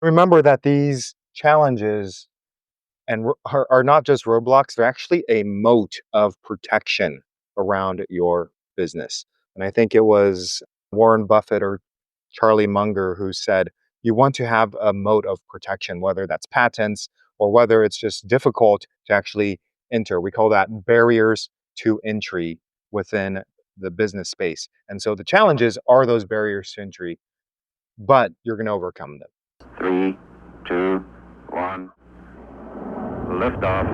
Remember that these challenges are not just roadblocks, they're actually a moat of protection around your business. And I think it was Warren Buffett or Charlie Munger who said, you want to have a moat of protection, whether that's patents or whether it's just difficult to actually enter. We call that barriers to entry within the business space. And so the challenges are those barriers to entry, but you're going to overcome them. Three, two, one. Liftoff.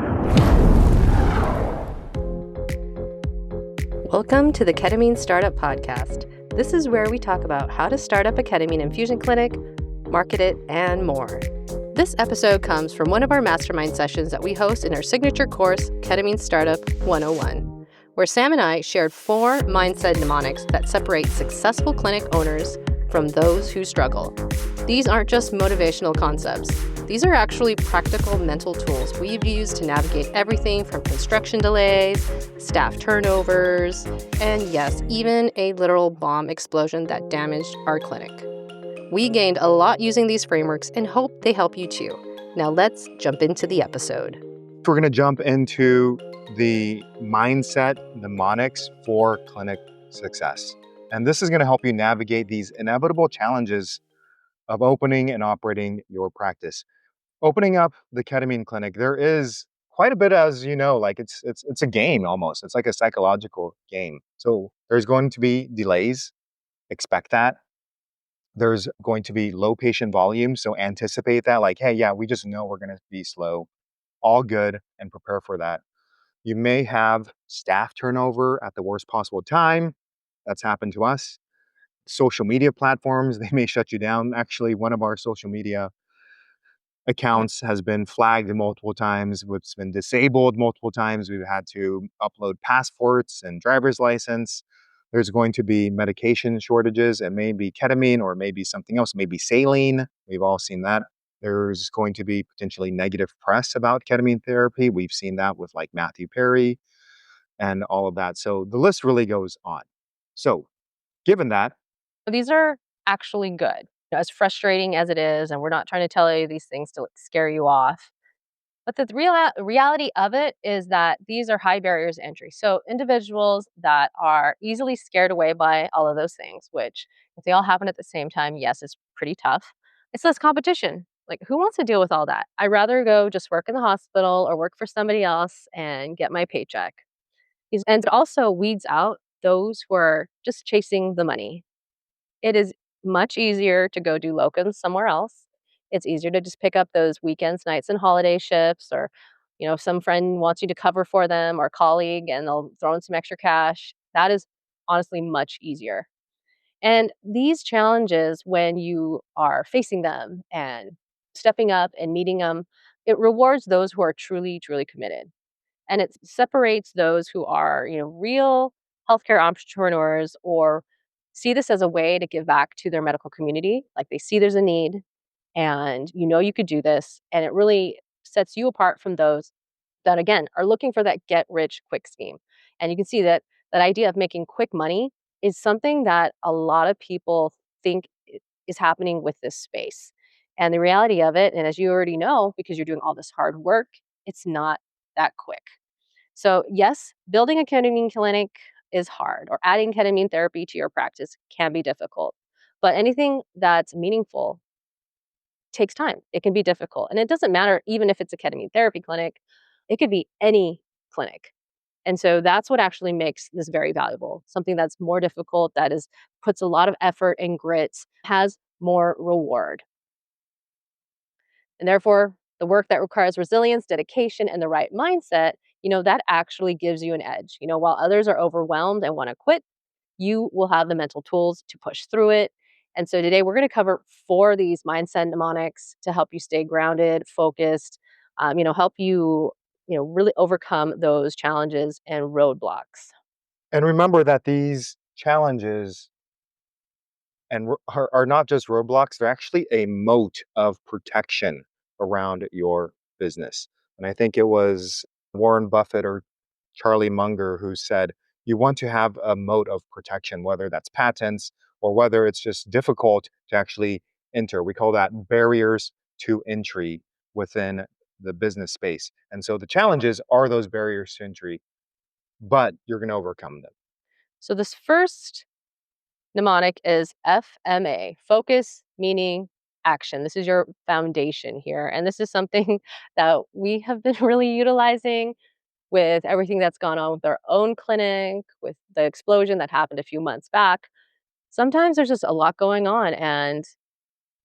Welcome to the Ketamine Startup Podcast. This is where we talk about how to start up a ketamine infusion clinic, market it, and more. This episode comes from one of our mastermind sessions that we host in our signature course, Ketamine Startup 101, where Sam and I shared 4 mindset mnemonics that separate successful clinic owners from those who struggle. These aren't just motivational concepts. These are actually practical mental tools we've used to navigate everything from construction delays, staff turnovers, and yes, even a literal bomb explosion that damaged our clinic. We gained a lot using these frameworks and hope they help you too. Now let's jump into the episode. We're going to jump into the mindset mnemonics for clinic success. And this is going to help you navigate these inevitable challenges of opening and operating your practice. Opening up the ketamine clinic, there is quite a bit, as you know, like it's a game almost. It's like a psychological game. So there's going to be delays. Expect that. There's going to be low patient volume. So anticipate that, like, hey, yeah, we just know we're going to be slow. All good, and prepare for that. You may have staff turnover at the worst possible time. That's happened to us. Social media platforms, they may shut you down. Actually, one of our social media accounts has been flagged multiple times. It's been disabled multiple times. We've had to upload passports and driver's license. There's going to be medication shortages. It may be ketamine or maybe something else, maybe saline. We've all seen that. There's going to be potentially negative press about ketamine therapy. We've seen that with like Matthew Perry and all of that. So the list really goes on. So given that, These are actually good. As frustrating as it is, and we're not trying to tell you these things to scare you off. But the reality of it is that these are high barriers to entry. So individuals that are easily scared away by all of those things, which if they all happen at the same time, yes, it's pretty tough. It's less competition. Like, who wants to deal with all that? I'd rather go just work in the hospital or work for somebody else and get my paycheck. And it also weeds out those who are just chasing the money. It is much easier to go do locums somewhere else. It's easier to just pick up those weekends, nights, and holiday shifts, or, if some friend wants you to cover for them or colleague and they'll throw in some extra cash. That is honestly much easier. And these challenges, when you are facing them and stepping up and meeting them, it rewards those who are truly, truly committed. And it separates those who are, real healthcare entrepreneurs or see this as a way to give back to their medical community. Like, they see there's a need and you could do this. And it really sets you apart from those that, again, are looking for that get rich quick scheme. And you can see that that idea of making quick money is something that a lot of people think is happening with this space. And the reality of it, and as you already know, because you're doing all this hard work, it's not that quick. So yes, building a ketamine clinic is hard, or adding ketamine therapy to your practice can be difficult. But anything that's meaningful takes time. It can be difficult. And it doesn't matter even if it's a ketamine therapy clinic, it could be any clinic. And so that's what actually makes this very valuable. Something that's more difficult, that is puts a lot of effort and grit, has more reward. And therefore, the work that requires resilience, dedication, and the right mindset, that actually gives you an edge. While others are overwhelmed and want to quit, you will have the mental tools to push through it. And so today we're going to cover 4 of these mindset mnemonics to help you stay grounded, focused, help you, really overcome those challenges and roadblocks. and remember that these challenges are not just roadblocks, they're actually a moat of protection around your business. And I think it was Warren Buffett or Charlie Munger who said, you want to have a moat of protection, whether that's patents or whether it's just difficult to actually enter. We call that barriers to entry within the business space. And so the challenges are those barriers to entry, but you're going to overcome them. So this first mnemonic is FMA, focus, meaning, action. This is your foundation here. And this is something that we have been really utilizing with everything that's gone on with our own clinic, with the explosion that happened a few months back. Sometimes there's just a lot going on, and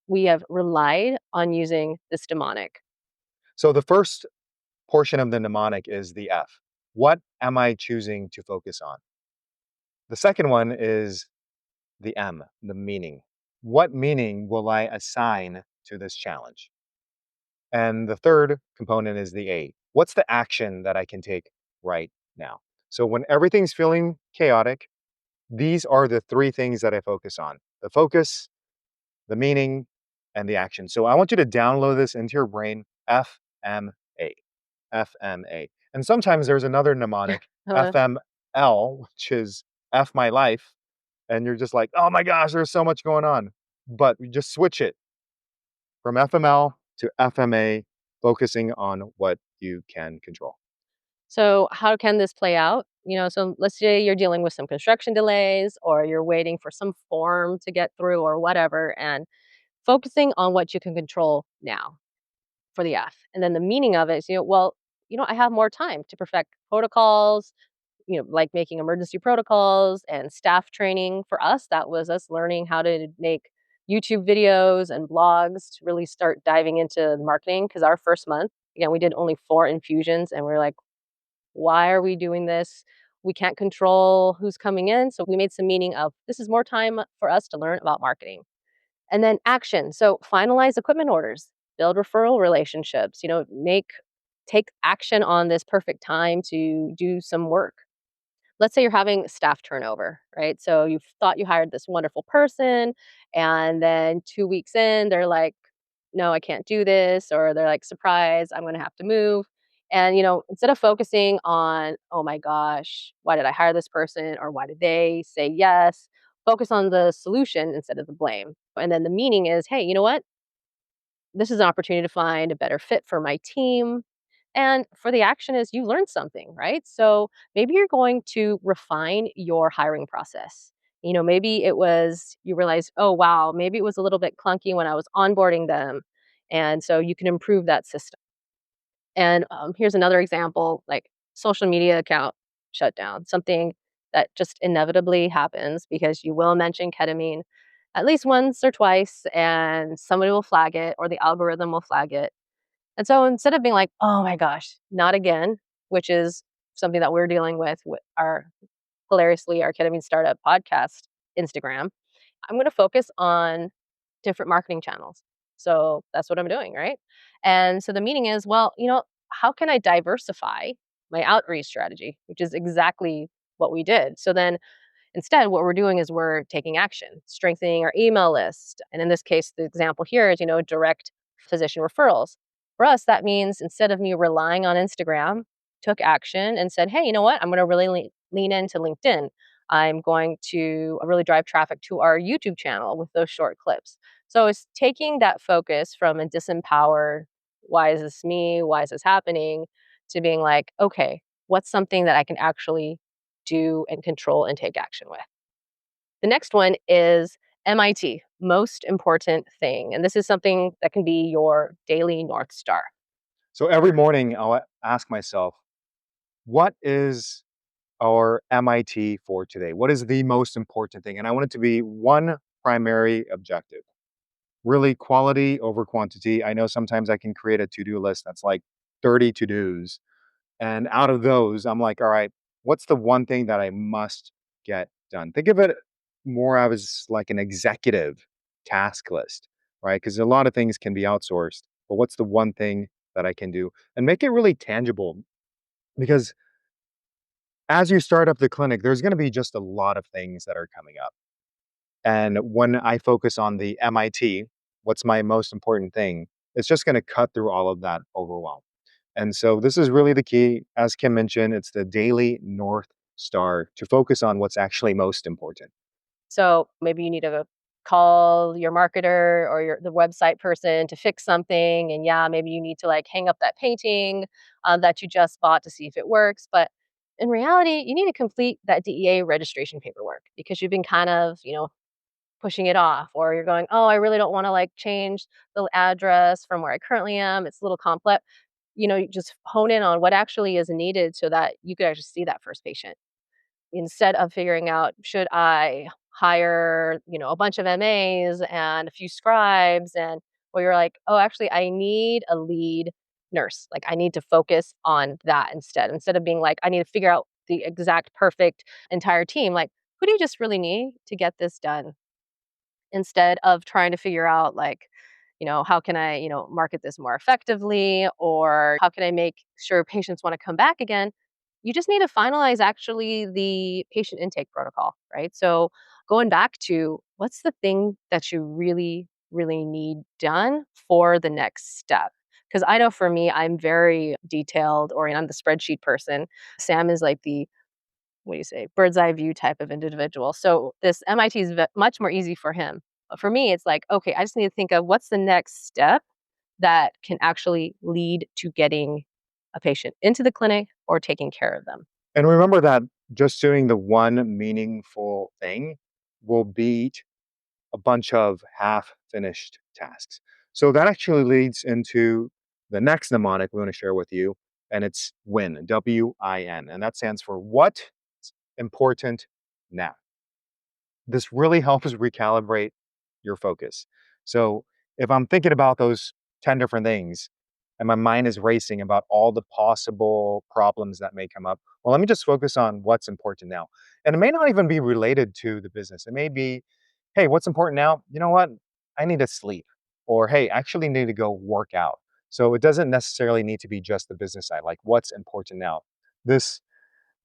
we have relied on using this mnemonic. So the first portion of the mnemonic is the F. What am I choosing to focus on? The second one is the M, the meaning. What meaning will I assign to this challenge? And the third component is the A. What's the action that I can take right now? So when everything's feeling chaotic, these are the three things that I focus on: the focus, the meaning, and the action. So I want you to download this into your brain: FMA, FMA. And sometimes there's another mnemonic, FML, which is F my life. And you're just like, oh my gosh, there's so much going on. But we just switch it from FML to FMA, focusing on what you can control. So, how can this play out? So let's say you're dealing with some construction delays or you're waiting for some form to get through or whatever, and focusing on what you can control now for the F. And then the meaning of it is, I have more time to perfect protocols, like making emergency protocols and staff training. For us, that was us learning how to make YouTube videos and blogs to really start diving into marketing. Because our first month, again, we did only 4 infusions, and we are like, why are we doing this? We can't control who's coming in. So we made some meaning of this is more time for us to learn about marketing. And then action. So finalize equipment orders, build referral relationships, take action on this perfect time to do some work. Let's say you're having staff turnover, right? So you thought you hired this wonderful person, and then 2 weeks in, they're like, no, I can't do this, or they're like, surprise, I'm going to have to move. And, instead of focusing on, oh my gosh, why did I hire this person? Or why did they say yes? Focus on the solution instead of the blame. And then the meaning is, hey, you know what? This is an opportunity to find a better fit for my team. And for the action is you learn something, right? So maybe you're going to refine your hiring process. Maybe it was you realize, oh wow, maybe it was a little bit clunky when I was onboarding them. And so you can improve that system. And here's another example, like social media account shutdown, something that just inevitably happens because you will mention ketamine at least once or twice, and somebody will flag it or the algorithm will flag it. And so instead of being like, oh my gosh, not again, which is something that we're dealing with our hilariously our ketamine startup podcast Instagram, I'm going to focus on different marketing channels. So that's what I'm doing, right? And so the meaning is, well, how can I diversify my outreach strategy, which is exactly what we did. So then instead, what we're doing is we're taking action, strengthening our email list. And in this case, the example here is, direct physician referrals. For us, that means instead of me relying on Instagram, took action and said, hey, you know what? I'm going to really lean into LinkedIn. I'm going to really drive traffic to our YouTube channel with those short clips. So it's taking that focus from a disempowered, why is this me? Why is this happening? To being like, okay, what's something that I can actually do and control and take action with? The next one is MIT, most important thing. And this is something that can be your daily North Star. So every morning I'll ask myself, what is our MIT for today? What is the most important thing? And I want it to be one primary objective: really quality over quantity. I know sometimes I can create a to-do list that's like 30 to-dos. And out of those, I'm like, all right, what's the one thing that I must get done? Think of it more as like an executive task list, right? Because a lot of things can be outsourced, but what's the one thing that I can do? And make it really tangible, because as you start up the clinic, there's going to be just a lot of things that are coming up. And when I focus on the MIT, what's my most important thing, it's just going to cut through all of that overwhelm. And so this is really the key. As Kim mentioned, it's the daily North Star to focus on what's actually most important. So maybe you need a call your marketer or the website person to fix something, and yeah, maybe you need to like hang up that painting that you just bought to see if it works. But in reality, you need to complete that DEA registration paperwork because you've been kind of, pushing it off, or you're going, oh, I really don't want to like change the address from where I currently am. It's a little complex. You just hone in on what actually is needed so that you could actually see that first patient instead of figuring out, should I hire, a bunch of MAs and a few scribes, and where you're like, oh, actually I need a lead nurse. Like I need to focus on that instead of being like, I need to figure out the exact perfect entire team. Like, who do you just really need to get this done? Instead of trying to figure out like, how can I, market this more effectively, or how can I make sure patients want to come back again? You just need to finalize actually the patient intake protocol, right? So going back to what's the thing that you really, really need done for the next step. Because I know for me, I'm very detailed oriented. I'm the spreadsheet person. Sam is like the, what do you say, bird's eye view type of individual. So this MIT is much more easy for him. But for me, it's like, okay, I just need to think of what's the next step that can actually lead to getting a patient into the clinic or taking care of them. And remember that just doing the one meaningful thing will beat a bunch of half finished tasks. So that actually leads into the next mnemonic we want to share with you, and it's WIN, WIN, and that stands for what's important now. This really helps recalibrate your focus. So if I'm thinking about those 10 different things and my mind is racing about all the possible problems that may come up, well, let me just focus on what's important now. And it may not even be related to the business. It may be, hey, what's important now? You know what? I need to sleep. Or, hey, I actually need to go work out. So it doesn't necessarily need to be just the business side, like what's important now. This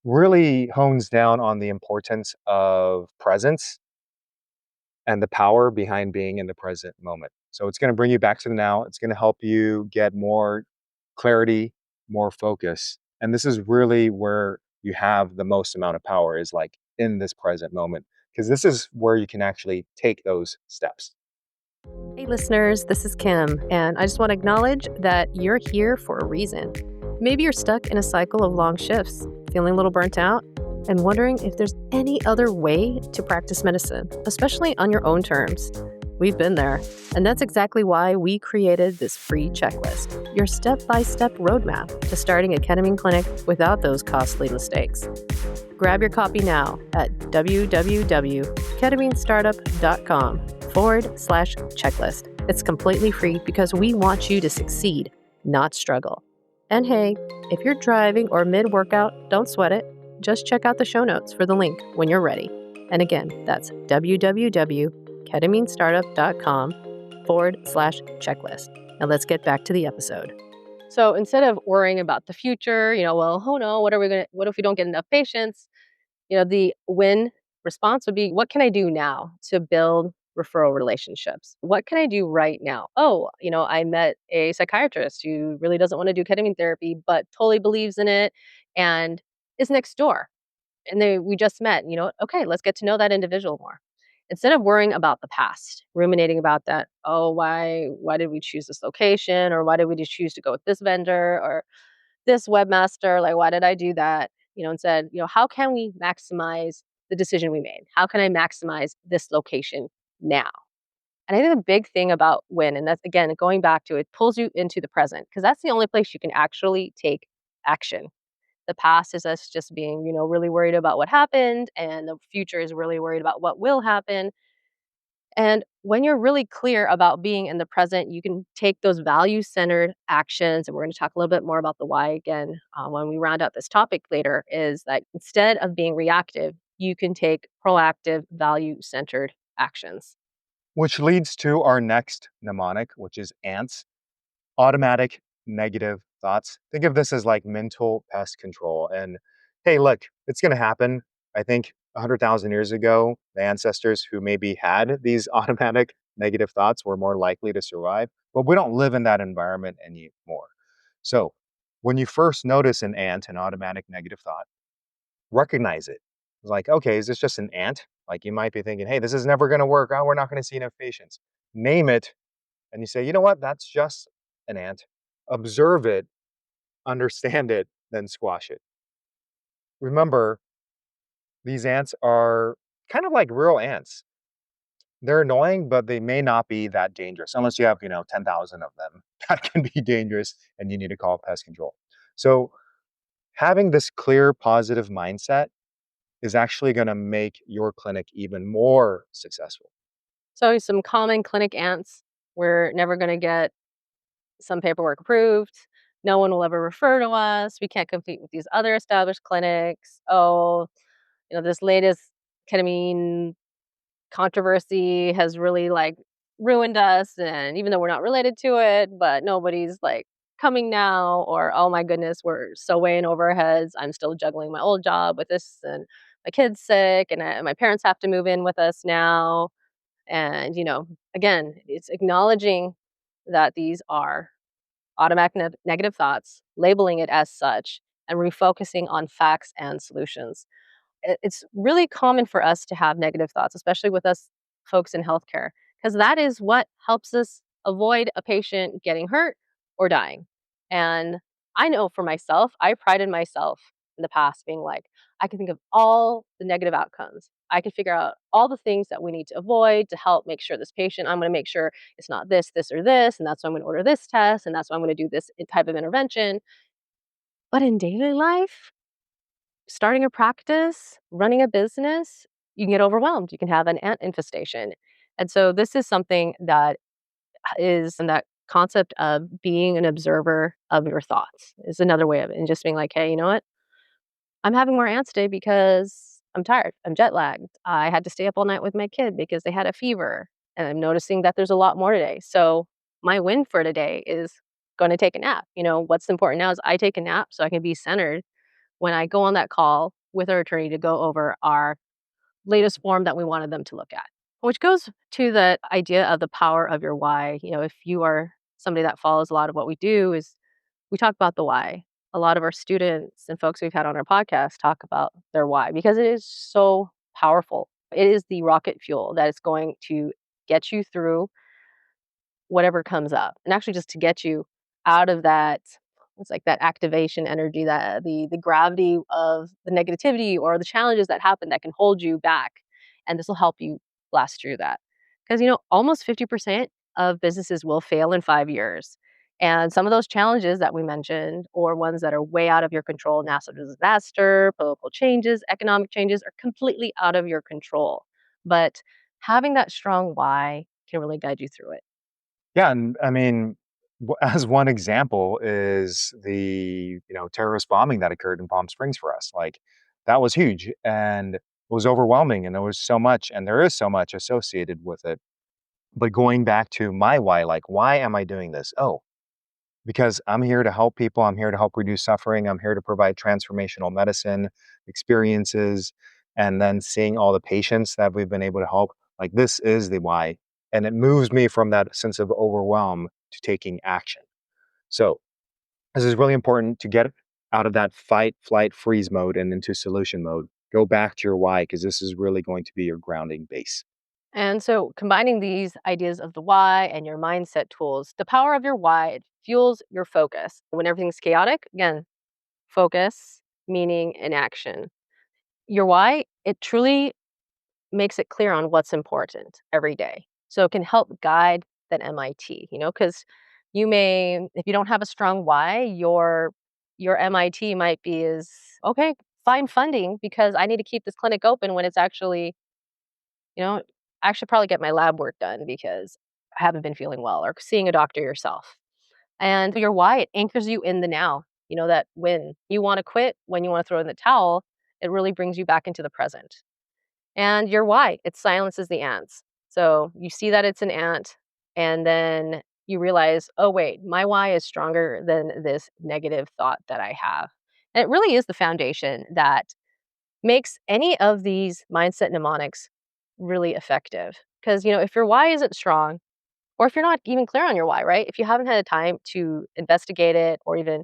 really hones down on the importance of presence and the power behind being in the present moment. So it's going to bring you back to the now. It's going to help you get more clarity, more focus. And this is really where you have the most amount of power, is like in this present moment, because this is where you can actually take those steps. Hey, listeners, this is Kim, and I just want to acknowledge that you're here for a reason. Maybe you're stuck in a cycle of long shifts, feeling a little burnt out, and wondering if there's any other way to practice medicine, especially on your own terms. We've been there, and that's exactly why we created this free checklist, your step-by-step roadmap to starting a ketamine clinic without those costly mistakes. Grab your copy now at www.ketaminestartup.com/checklist. It's completely free because we want you to succeed, not struggle. And hey, if you're driving or mid-workout, don't sweat it. Just check out the show notes for the link when you're ready. And again, that's www.ketaminestartup.com/checklist. Now let's get back to the episode. So instead of worrying about the future, well, oh no, what if we don't get enough patients? The win response would be, what can I do now to build referral relationships? What can I do right now? Oh, I met a psychiatrist who really doesn't want to do ketamine therapy, but totally believes in it and is next door. And we just met, okay, let's get to know that individual more. Instead of worrying about the past, ruminating about that, oh, why did we choose this location? Or why did we just choose to go with this vendor or this webmaster? Like, why did I do that? Instead, how can we maximize the decision we made? How can I maximize this location now? And I think the big thing about win, and that's again, going back to it, pulls you into the present because that's the only place you can actually take action. The past is us just being, really worried about what happened, and the future is really worried about what will happen. And when you're really clear about being in the present, you can take those value centered actions. And we're going to talk a little bit more about the why again when we round out this topic later. Is that instead of being reactive, you can take proactive, value centered actions. Which leads to our next mnemonic, which is ANTS, automatic negative thoughts. Think of this as like mental pest control. And hey, look, it's going to happen. I think 100,000 years ago, the ancestors who maybe had these automatic negative thoughts were more likely to survive, but we don't live in that environment anymore. So when you first notice an automatic negative thought, recognize it. It's like, okay, is this just an ant? Like you might be thinking, hey, this is never going to work. Oh, we're not going to see enough patients. Name it. And you say, you know what? That's just an ant. Observe it, understand it, then squash it. Remember, these ants are kind of like real ants. They're annoying, but they may not be that dangerous unless you have, 10,000 of them. That can be dangerous and you need to call pest control. So, having this clear, positive mindset is actually going to make your clinic even more successful. So some common clinic ants, we're never going to get some paperwork approved. No one will ever refer to us. We can't compete with these other established clinics. Oh, this latest ketamine controversy has really like ruined us. And even though we're not related to it, but nobody's like coming now, or oh my goodness, we're so way in over our heads. I'm still juggling my old job with this, and my kid's sick, and my parents have to move in with us now. And, again, it's acknowledging that these are automatic negative thoughts, labeling it as such, and refocusing on facts and solutions. It's really common for us to have negative thoughts, especially with us folks in healthcare, because that is what helps us avoid a patient getting hurt or dying. And I know for myself, I prided myself in the past being like, I can think of all the negative outcomes. I can figure out all the things that we need to avoid to help make sure this patient, I'm going to make sure it's not this, this, or this. And that's why I'm going to order this test. And that's why I'm going to do this type of intervention. But in daily life, starting a practice, running a business, you can get overwhelmed. You can have an ant infestation. And so this is something that is that concept of being an observer of your thoughts is another way of it. And just being like, hey, you know what? I'm having more ants today because I'm tired. I'm jet lagged. I had to stay up all night with my kid because they had a fever. And I'm noticing that there's a lot more today. So my win for today is going to take a nap. What's important now is I take a nap so I can be centered when I go on that call with our attorney to go over our latest form that we wanted them to look at, which goes to the idea of the power of your why. If you are somebody that follows a lot of what we do, is we talk about the why. A lot of our students and folks we've had on our podcast talk about their why because it is so powerful. It is the rocket fuel that is going to get you through whatever comes up, and actually just to get you out of that, it's like that activation energy, that the gravity of the negativity or the challenges that happen that can hold you back. And this will help you blast through that. Because almost 50% of businesses will fail in 5 years. And some of those challenges that we mentioned, or ones that are way out of your control, natural disaster, political changes, economic changes, are completely out of your control. But having that strong why can really guide you through it. Yeah, and I mean, as one example is the terrorist bombing that occurred in Palm Springs for us. Like that was huge and it was overwhelming, and there was so much, and there is so much associated with it. But going back to my why, like why am I doing this? Oh, because I'm here to help people. I'm here to help reduce suffering. I'm here to provide transformational medicine experiences, and then seeing all the patients that we've been able to help. Like this is the why. And it moves me from that sense of overwhelm to taking action. So this is really important to get out of that fight, flight, freeze mode and into solution mode. Go back to your why because this is really going to be your grounding base. And so combining these ideas of the why and your mindset tools, the power of your why, it fuels your focus. When everything's chaotic, again, focus, meaning, and action. Your why, it truly makes it clear on what's important every day. So it can help guide that MIT, because if you don't have a strong why, your MIT might be is okay, find funding because I need to keep this clinic open when it's actually, I should probably get my lab work done because I haven't been feeling well, or seeing a doctor yourself. And your why, it anchors you in the now. That when you want to quit, when you want to throw in the towel, it really brings you back into the present. And your why, it silences the ants. So you see that it's an ant, and then you realize, oh, wait, my why is stronger than this negative thought that I have. And it really is the foundation that makes any of these mindset mnemonics really effective. Because, if your why isn't strong, or if you're not even clear on your why, right? If you haven't had time to investigate it or even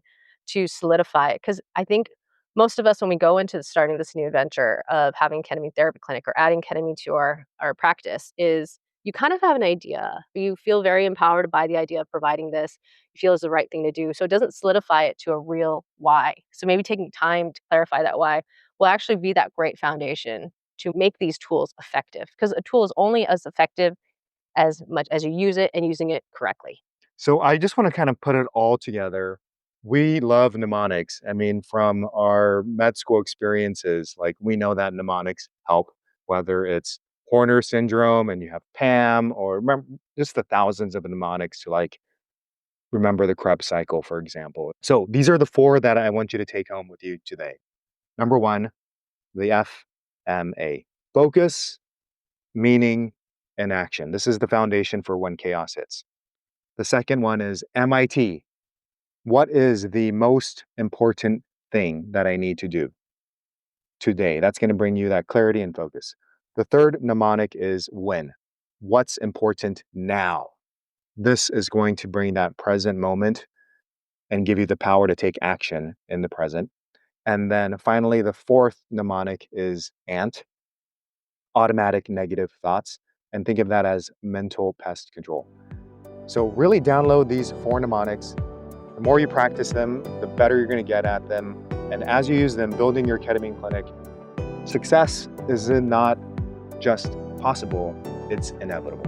to solidify it, because I think Most of us, when we go into starting this new adventure of having ketamine therapy clinic or adding ketamine to our practice, is you kind of have an idea. You feel very empowered by the idea of providing this. You feel is the right thing to do. So it doesn't solidify it to a real why. So maybe taking time to clarify that why will actually be that great foundation to make these tools effective. Because a tool is only as effective as much as you use it and using it correctly. So I just want to kind of put it all together. We love mnemonics. I mean, from our med school experiences, like we know that mnemonics help, whether it's Horner syndrome and you have PAM, or remember just the thousands of mnemonics to like remember the Krebs cycle, for example. So these are the four that I want you to take home with you today. Number one, the FMA: focus, meaning, and action. This is the foundation for when chaos hits. The second one is MIT: what is the most important thing that I need to do today? That's going to bring you that clarity and focus. The third mnemonic is when. What's important now? This is going to bring that present moment and give you the power to take action in the present. And then finally, the fourth mnemonic is ANT: automatic negative thoughts. And think of that as mental pest control. So really download these four mnemonics. The more you practice them, the better you're going to get at them. And as you use them, building your ketamine clinic, success is not just possible, it's inevitable.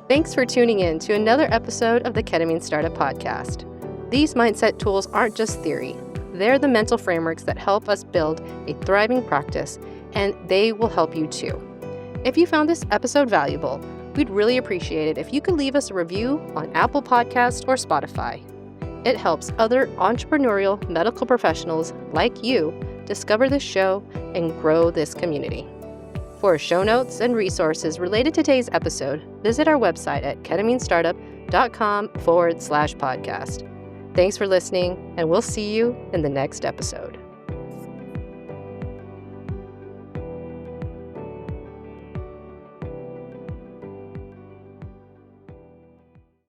Thanks for tuning in to another episode of the Ketamine Startup Podcast. These mindset tools aren't just theory. They're the mental frameworks that help us build a thriving practice, and they will help you too. If you found this episode valuable, we'd really appreciate it if you could leave us a review on Apple Podcasts or Spotify. It helps other entrepreneurial medical professionals like you discover this show and grow this community. For show notes and resources related to today's episode, visit our website at ketaminestartup.com/podcast. Thanks for listening, and we'll see you in the next episode.